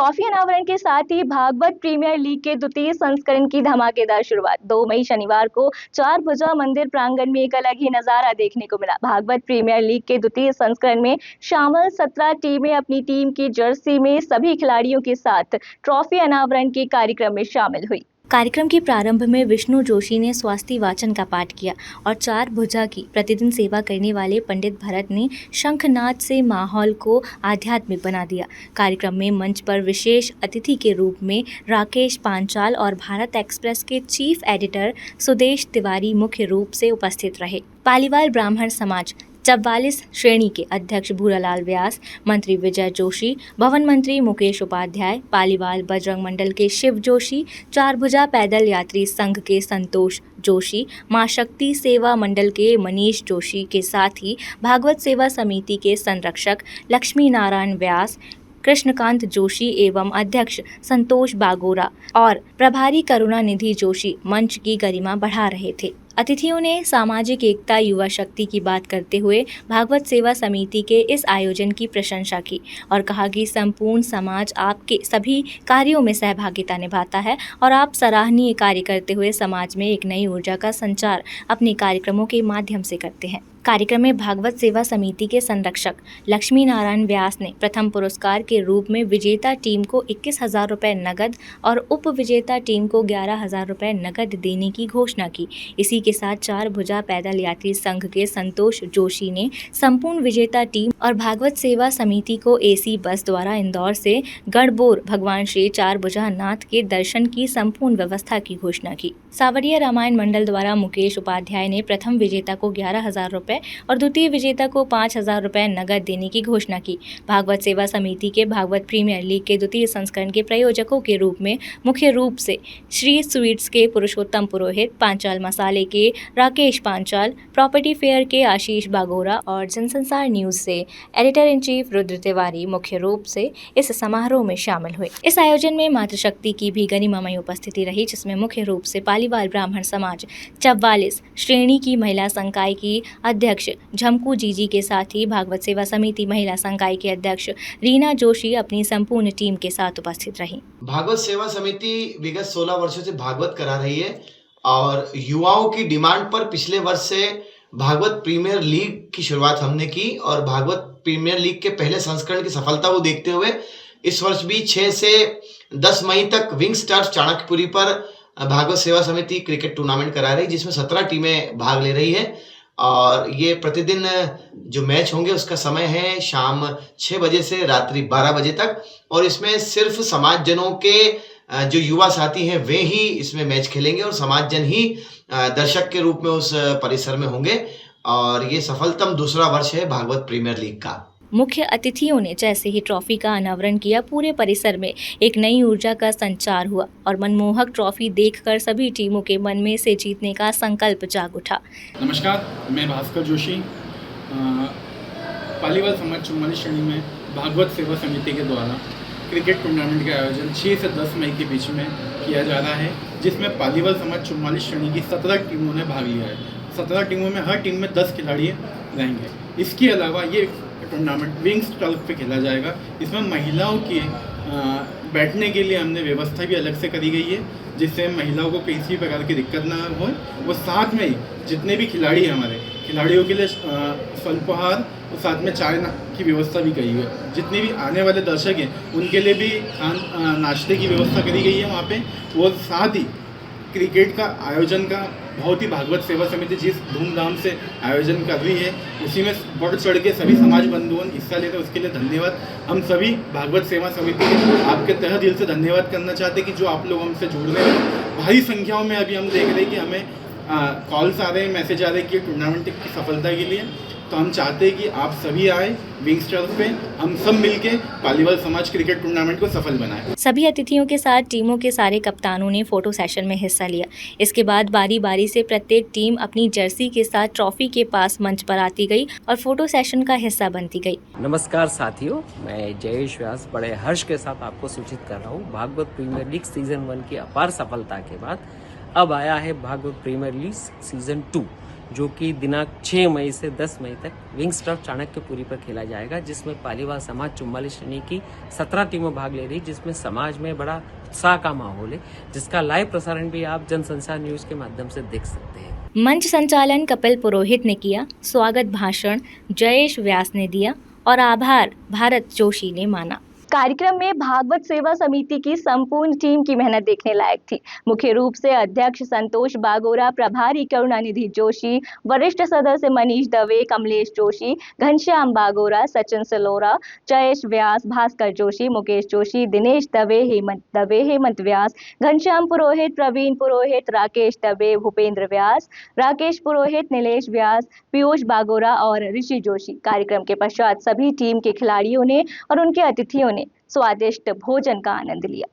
Trophy अनावरण के साथ ही भागवत प्रीमियर लीग के द्वितीय संस्करण की धमाकेदार शुरुआत 2 मई शनिवार को चार भुजा मंदिर प्रांगण में एक अलग ही नजारा देखने को मिला। भागवत प्रीमियर लीग के द्वितीय संस्करण में शामिल 17 टीमें अपनी टीम की जर्सी में सभी खिलाड़ियों के साथ ट्रॉफी अनावरण के कार्यक्रम में शामिल हुई। कार्यक्रम के प्रारंभ में विष्णु जोशी ने स्वास्ति वाचन का पाठ किया और चार भुजा की प्रतिदिन सेवा करने वाले पंडित भरत ने शंखनाद से माहौल को आध्यात्मिक बना दिया। कार्यक्रम में मंच पर विशेष अतिथि के रूप में राकेश पांचाल और भारत एक्सप्रेस के चीफ एडिटर सुदेश तिवारी मुख्य रूप से उपस्थित रहे। पालीवाल ब्राह्मण समाज 44 श्रेणी के अध्यक्ष भूरालाल व्यास, मंत्री विजय जोशी, भवन मंत्री मुकेश उपाध्याय, पालीवाल बजरंग मंडल के शिव जोशी, चार भुजा पैदल यात्री संघ के संतोष जोशी, मां शक्ति सेवा मंडल के मनीष जोशी के साथ ही भागवत सेवा समिति के संरक्षक लक्ष्मी नारायण व्यास, कृष्णकांत जोशी एवं अध्यक्ष संतोष बागोरा और प्रभारी करुणा निधि जोशी मंच की गरिमा बढ़ा रहे थे। अतिथियों ने सामाजिक एकता युवा शक्ति की बात करते हुए भागवत सेवा समिति के इस आयोजन की प्रशंसा की और कहा कि संपूर्ण समाज आपके सभी कार्यों में सहभागिता निभाता है और आप सराहनीय कार्य करते हुए समाज में एक नई ऊर्जा का संचार अपने कार्यक्रमों के माध्यम से करते हैं। कार्यक्रम में भागवत सेवा समिति के संरक्षक लक्ष्मी नारायण व्यास ने प्रथम पुरस्कार के रूप में विजेता टीम को 21,000 रुपये नगद और उप विजेता टीम को 11,000 रुपये नगद देने की घोषणा की। इसी के साथ चार भुजा पैदल यात्री संघ के संतोष जोशी ने संपूर्ण विजेता टीम और भागवत सेवा समिति को एसी बस द्वारा इंदौर से गढ़बोर भगवान श्री चार भुजा नाथ के दर्शन की संपूर्ण व्यवस्था की घोषणा की। सावरिया रामायण मंडल द्वारा मुकेश उपाध्याय ने प्रथम विजेता को 11,000 रुपये और द्वितीय विजेता को 5,000 रुपये नगद देने की घोषणा की। भागवत सेवा समिति के भागवत प्रीमियर लीग के द्वितीय संस्करण के प्रायोजकों के रूप में मुख्य रूप से श्री स्वीट्स के पुरुषोत्तम पुरोहित, पांचाल मसाले के राकेश पांचाल, प्रॉपर्टी फेयर के आशीष बागोरा और जनसंसार न्यूज से editor in chief Rudra Tiwari मुख्य रूप से इस समारोह में शामिल हुए। इस आयोजन में मातृशक्ति की भी गरिमामय उपस्थिति रही, जिसमें मुख्य रूप से पालीवाल ब्राह्मण समाज 44 श्रेणी की महिला संकाय की अध्यक्ष झमकू जीजी के साथ ही भागवत सेवा समिति महिला संकाय के अध्यक्ष रीना जोशी अपनी संपूर्ण टीम के साथ उपस्थित रही। भागवत सेवा समिति विगत 16 वर्षों से भागवत करा रही है और युवाओं की डिमांड पर पिछले वर्ष से भागवत प्रीमियर लीग की शुरुआत हमने की और भागवत प्रीमियर लीग के पहले संस्करण की सफलता को देखते हुए इस वर्ष भी 6 से 10 मई तक विंग्स टर्फ चाणक्यपुरी पर भागवत सेवा समिति क्रिकेट टूर्नामेंट करा रही है, जिसमें 17 टीमें भाग ले रही है और ये प्रतिदिन जो मैच होंगे उसका समय है शाम 6 बजे से रात्रि 12 बजे तक और इसमें सिर्फ समाजजनों के जो युवा साथी हैं वे ही इसमें मैच खेलेंगे और समाजजन ही दर्शक के रूप में उस परिसर में होंगे और ये सफलतम दूसरा वर्ष है भागवत प्रीमियर लीग का। मुख्य अतिथियों ने जैसे ही ट्रॉफी का अनावरण किया, पूरे परिसर में एक नई ऊर्जा का संचार हुआ और मनमोहक ट्रॉफी देखकर सभी टीमों के मन में से जीतने का संकल्प जाग उठा। नमस्कार, मैं भास्कर जोशी। पालीवाल समाज 44 श्रेणी में भागवत सेवा समिति के द्वारा क्रिकेट टूर्नामेंट का आयोजन 6 से 10 मई के बीच में किया जा रहा है, जिसमें पालीवाल समाज 44 श्रेणी की 17 टीमों ने भाग लिया है। 17 टीमों में हर टीम में 10 खिलाड़ी रहेंगे। इसके अलावा ये टूर्नामेंट विंग्स टर्फ पे खेला जाएगा। इसमें महिलाओं की बैठने के लिए हमने व्यवस्था भी अलग से करी गई है, जिससे महिलाओं को किसी प्रकार की दिक्कत ना हो। वो साथ में ही जितने भी खिलाड़ी हैं हमारे खिलाड़ियों के लिए स्वल्पाहार और साथ में चाय की व्यवस्था भी करी है। जितने भी आने वाले दर्शक हैं उनके लिए भी नाश्ते की व्यवस्था करी गई है वहाँ पे। और साथ ही क्रिकेट का आयोजन का बहुत ही भागवत सेवा समिति जिस धूमधाम से आयोजन कर रही है उसी में बढ़ चढ़ के सभी समाज बंधुओं हिस्सा लेते हैं, उसके लिए धन्यवाद। हम सभी भागवत सेवा समिति के आपके तहे दिल से धन्यवाद करना चाहते हैं कि जो आप लोग हमसे जुड़ रहे हैं। भारी संख्याओं में अभी हम देख रहे हैं कि हमें कॉल्स आ रहे हैं, मैसेज आ रहे हैं कि टूर्नामेंट की सफलता के लिए। तो हम चाहते हैं कि आप सभी आए विंग्स टर्फ पे, हम सब मिलके पालीवाल समाज क्रिकेट टूर्नामेंट को सफल बनाएं। सभी अतिथियों के साथ टीमों के सारे कप्तानों ने फोटो सेशन में हिस्सा लिया। इसके बाद बारी बारी से प्रत्येक टीम अपनी जर्सी के साथ ट्रॉफी के पास मंच पर आती गई और फोटो सेशन का हिस्सा बनती गई। नमस्कार साथियों, मैं जयेश व्यास बड़े हर्ष के साथ आपको सूचित कर रहा हूँ भागवत प्रीमियर लीग सीजन 1 की अपार सफलता के बाद अब आया है भागवत प्रीमियर लीग सीजन 2। जो कि दिनांक 6 मई से 10 मई तक विंग्स टर्फ चाणक्यपुरी पर खेला जाएगा, जिसमें पालीवाल समाज 44 श्रेणी की 17 टीमें भाग ले रही, जिसमें समाज में बड़ा उत्साह का माहौल है, जिसका लाइव प्रसारण भी आप जनसंचार न्यूज के माध्यम से देख सकते हैं। मंच संचालन कपिल पुरोहित ने किया, स्वागत भाषण जयेश व्यास ने दिया और आभार भारत जोशी ने माना। कार्यक्रम में भागवत सेवा समिति की संपूर्ण टीम की मेहनत देखने लायक थी। मुख्य रूप से अध्यक्ष संतोष बागोरा, प्रभारी करुणानिधि जोशी, वरिष्ठ सदस्य मनीष दवे, कमलेश जोशी, घनश्याम बागोरा, सचिन सिलोरा, जयेश व्यास, भास्कर जोशी, मुकेश जोशी, दिनेश दवे, हेमंत व्यास, घनश्याम पुरोहित, प्रवीण पुरोहित, राकेश दवे, भूपेंद्र व्यास, राकेश पुरोहित, नीलेश व्यास, पीयूष बागोरा और ऋषि जोशी। कार्यक्रम के पश्चात सभी टीम के खिलाड़ियों ने और उनके अतिथियों ने स्वादिष्ट भोजन का आनंद लिया।